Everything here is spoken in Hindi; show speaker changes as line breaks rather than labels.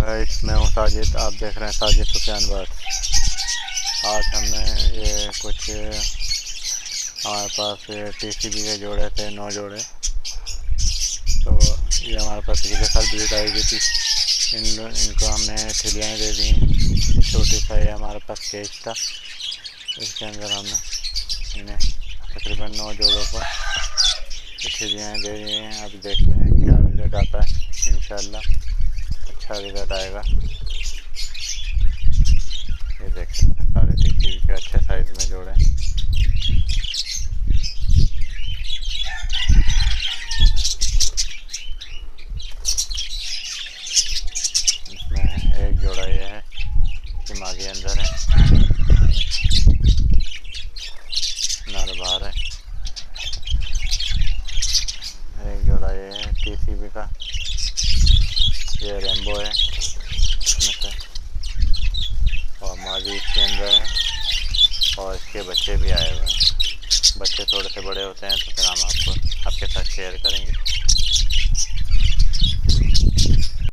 गाइस, मैं हूँ साजिद। आप देख रहे हैं साजिद सुफियान बात। आज हमने ये कुछ हमारे पास टीसीबी के जोड़े थे, 9 जोड़े। तो ये हमारे पास पिछले साल बीट आई हुई थी। इनको हमने ठिलियाँ दे दी। छोटी सा ये हमारे पास केज था, इसके अंदर हमने इन्हें तकरीबन 9 जोड़ों को ठिलियाँ दे दी हैं। अब देखते हैं क्या रिजल्ट आता है। इंशाल्लाह अच्छा रिजल्ट आएगा। ये देख सकते हैं सारे टीसीबी के अच्छे साइज में जोड़े। इसमें एक जोड़ा ये है कि मादी अंदर है, नर बाहर है। एक जोड़ा ये है टीसीबी का, ये रेम्बो है इसमें से, और मादी इसके अंदर है, और इसके बच्चे भी आए हुए हैं। बच्चे थोड़े से बड़े होते हैं तो फिर हम आपको आपके साथ शेयर करेंगे।